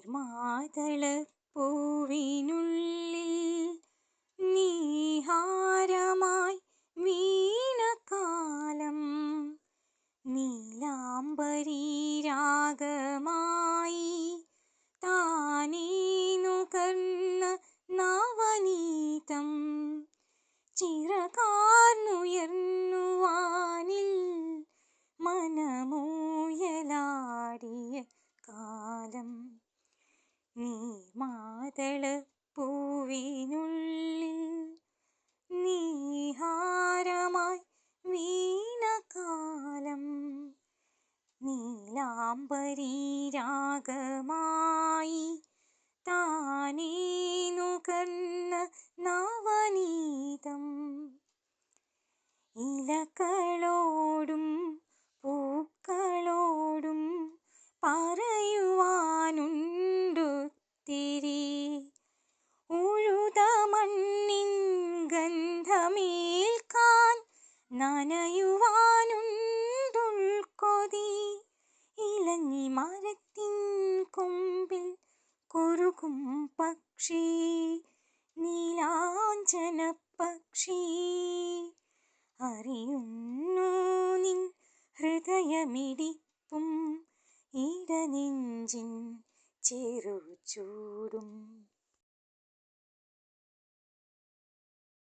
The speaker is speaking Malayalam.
നീർമാതളപ്പൂവിനുള്ളിൽ നീഹാരമായി വീണകാലം നീലാംബരീ രാഗമായി താനേ നുകർന്ന നവനീതം ചിറകാർന്നുയർന്നു വാനിൽ മനമൂയലാടിയ കാലം നീർമാതളപ്പൂവിനുള്ളിൽ നീഹാരമായി വീണകാലം നീലാംബരീ രാഗമായി താനേ നുകർന്ന നവനീതം ഇലകളോടും പൂക്കളോടും പറയുവാനുണ്ടൊത്തിരി ഉഴുത മണ്ണിൻ ഗന്ധമേൽക്കാൻ നനയുവാനുണ്ടുൾക്കൊതി ഇലഞ്ഞി മരത്തിൻ കൊമ്പിൽ കുറുകും പക്ഷി നീലാഞ്ചന പക്ഷി അറിയുന്നു നിൻ ഹൃദയമിടിപ്പും ഇടനെഞ്ചിൻ ചെറുചൂടും